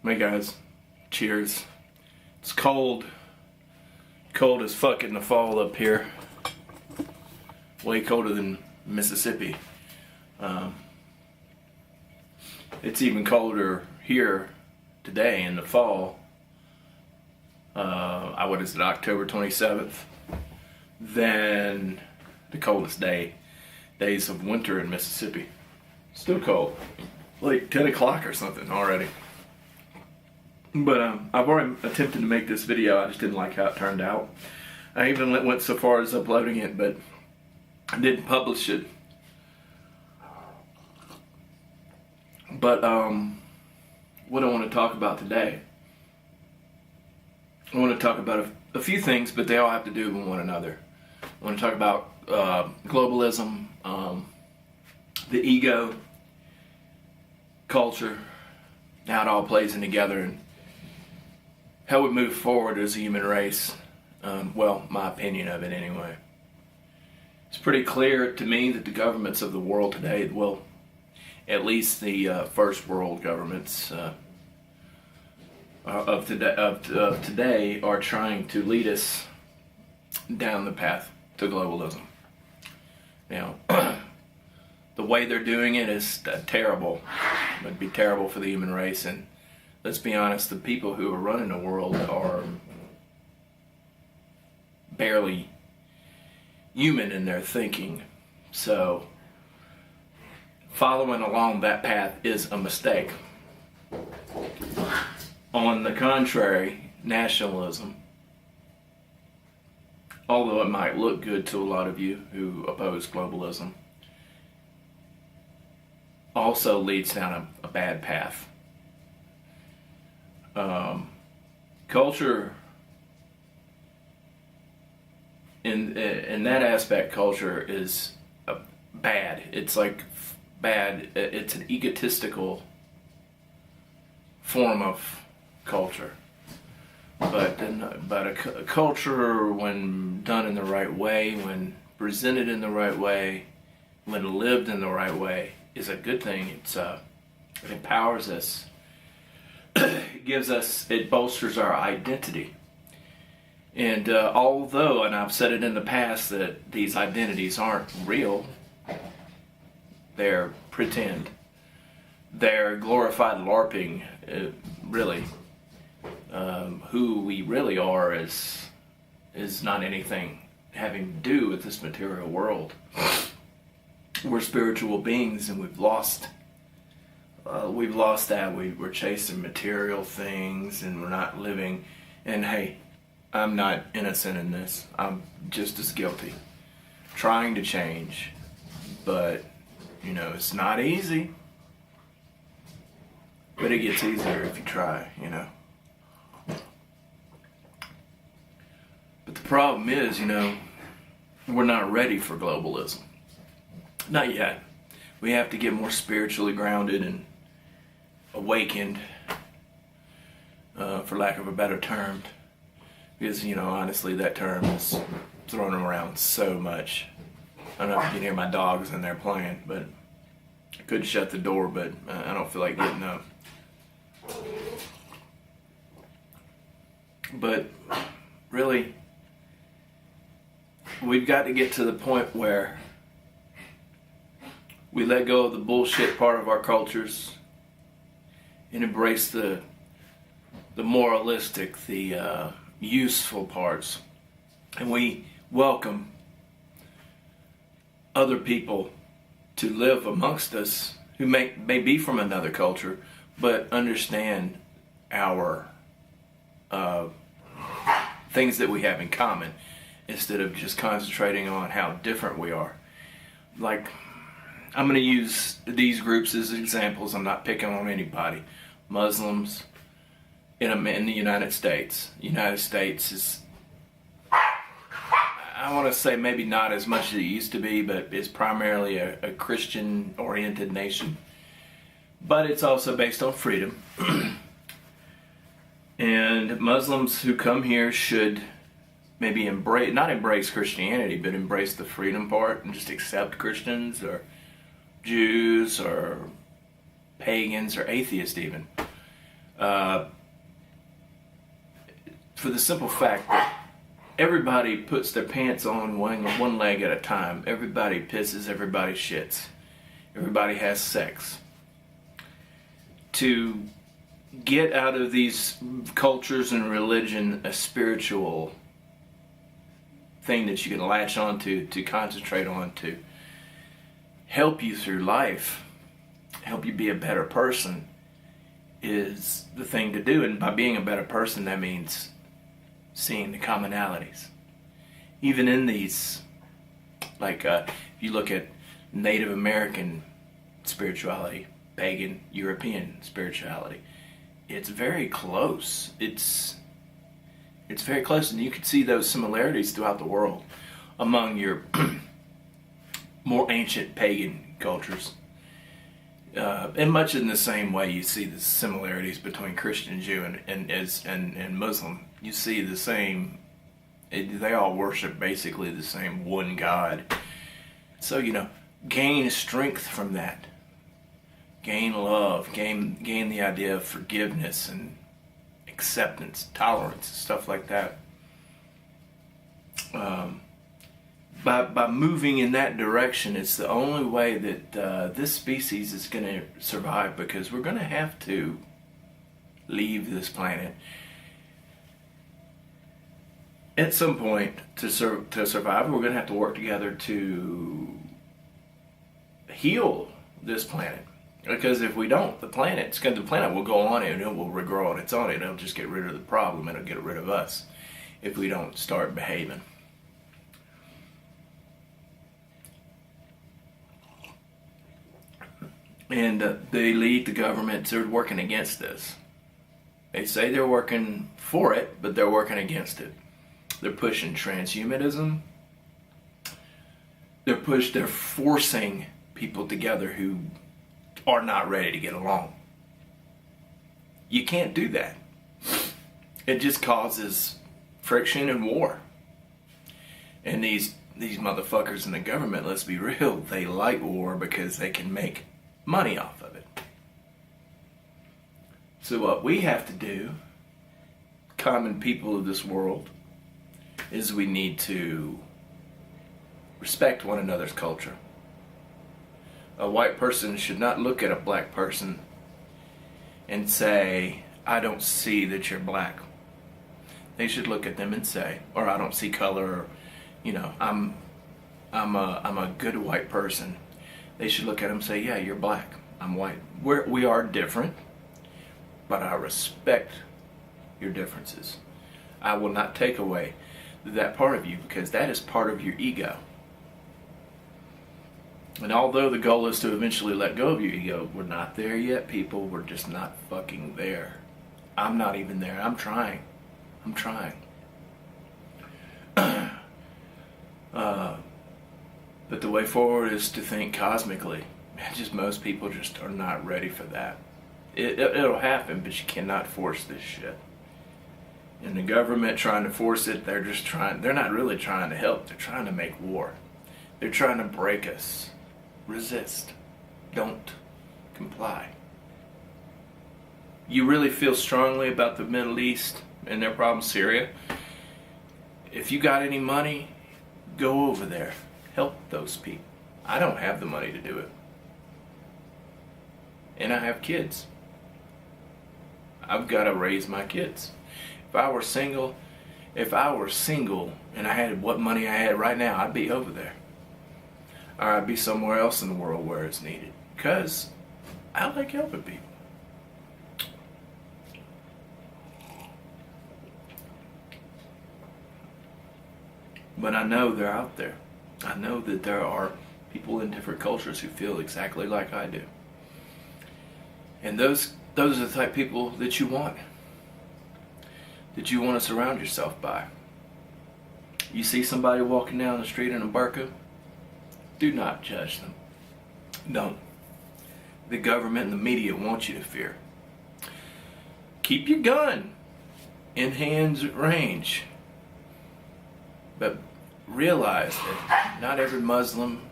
Hey guys, cheers. It's cold as fuck in the fall up here. Way colder than Mississippi. It's even colder here today in the fall. What is it, October 27th? Than the coldest days of winter in Mississippi. Still cold. Like 10 o'clock or something already. But I've already attempted to make this video. I just didn't like how it turned out. I even went so far as uploading it, but I didn't publish it. But what I want to talk about today, I want to talk about a few things, but they all have to do with one another. I want to talk about globalism, the ego, culture, how it all plays in together, and how we move forward as a human race. Well, my opinion of it anyway. It's pretty clear to me that the governments of the world today, well, at least the first world governments of today are trying to lead us down the path to globalism. Now, the way they're doing it is terrible. It would be terrible for the human race, and let's be honest, the people who are running the world are barely human in their thinking. So, following along that path is a mistake. On the contrary, nationalism, although it might look good to a lot of you who oppose globalism, also leads down a bad path. Culture, in that aspect, culture is bad. It's like bad. It's an egotistical form of culture. But a culture, when done in the right way, when presented in the right way, when lived in the right way, is a good thing. It empowers us. It bolsters our identity. And although, and I've said it in the past, that these identities aren't real, they're pretend. They're glorified LARPing, really. Who we really are is not anything having to do with this material world. We're spiritual beings, and we've lost that. We're chasing material things, and we're not living. And hey, I'm not innocent in this. I'm just as guilty. Trying to change, but it's not easy. But it gets easier if you try, But the problem is, we're not ready for globalism. Not yet. We have to get more spiritually grounded and awakened, for lack of a better term. Because, honestly, that term is thrown around so much. I don't know if you can hear my dogs in there playing, but I could shut the door, but I don't feel like getting up. But really, we've got to get to the point where we let go of the bullshit part of our cultures and embrace the moralistic, the useful parts. And we welcome other people to live amongst us who may be from another culture, but understand our things that we have in common, instead of just concentrating on how different we are. Like, I'm going to use these groups as examples. I'm not picking on anybody. Muslims in the United States. United States is, I want to say, maybe not as much as it used to be, but it's primarily a Christian-oriented nation. But it's also based on freedom. And Muslims who come here should maybe not embrace Christianity, but embrace the freedom part and just accept Christians or Jews or pagans or atheists even. For the simple fact that everybody puts their pants on one leg at a time. Everybody pisses, everybody shits. Everybody has sex. To get out of these cultures and religion a spiritual thing that you can latch onto, to concentrate on, to help you through life, help you be a better person, is the thing to do. And by being a better person, that means seeing the commonalities. Even in these, like if you look at Native American spirituality, pagan European spirituality, it's very close. It's very close, and you can see those similarities throughout the world among your more ancient pagan cultures. And much in the same way you see the similarities between Christian, Jew, and Muslim. You see the same, they all worship basically the same one God. So, gain strength from that. Gain love, gain the idea of forgiveness and acceptance, tolerance, stuff like that. By moving in that direction, it's the only way that this species is going to survive, because we're going to have to leave this planet at some point to survive. We're going to have to work together to heal this planet, because if we don't, the planet will go on and it will regrow on its own. It'll just get rid of the problem. It'll get rid of us if we don't start behaving. And the elite, the governments, are working against this. They say they're working for it, but they're working against it. They're pushing transhumanism. They're forcing people together who are not ready to get along. You can't do that. It just causes friction and war. And these motherfuckers in the government, let's be real, they like war because they can make money off of it. So what we have to do, common people of this world, is we need to respect one another's culture. A white person should not look at a black person and say, I don't see that you're black. They should look at them and say, or I don't see color, or, I'm a good white person. They should look at them and say, yeah, you're black, I'm white. We are different, but I respect your differences. I will not take away that part of you, because that is part of your ego. And although the goal is to eventually let go of your ego, we're not there yet, people. We're just not fucking there. I'm not even there. I'm trying. But the way forward is to think cosmically. Just most people just are not ready for that. It'll happen, but you cannot force this shit. And the government trying to force it, they're not really trying to help. They're trying to make war. They're trying to break us. Resist. Don't comply. You really feel strongly about the Middle East and their problem, Syria? If you got any money, go over there. Help those people. I don't have the money to do it. And I have kids. I've got to raise my kids. If I were single and I had what money I had right now, I'd be over there. Or I'd be somewhere else in the world where it's needed. Because I like helping people. But I know they're out there. I know that there are people in different cultures who feel exactly like I do. And those are the type of people that you want. That you want to surround yourself by. You see somebody walking down the street in a burqa, do not judge them. Don't. The government and the media want you to fear. Keep your gun in hands at range. But realize that not every Muslim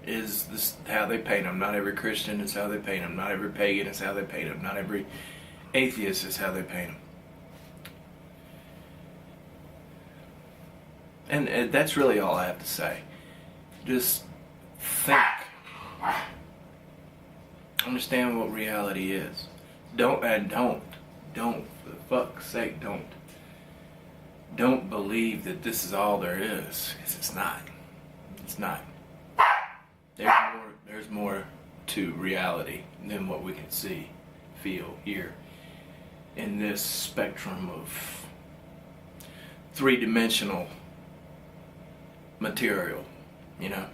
is how they paint them. Not every Christian is how they paint them. Not every pagan is how they paint them. Not every Atheists is how they paint them. And that's really all I have to say. Just think. Understand what reality is. Don't, for the fuck's sake, don't believe that this is all there is, because it's not. It's not. There's more to reality than what we can see, feel, hear in this spectrum of three-dimensional material. You know,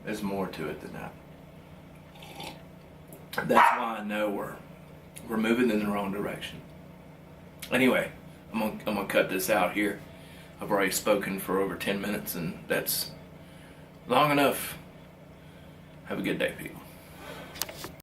there's more to it than that. That's why I know we're moving in the wrong direction. Anyway, I'm gonna cut this out here. I've already spoken for over 10 minutes, and that's long enough. Have a good day, people.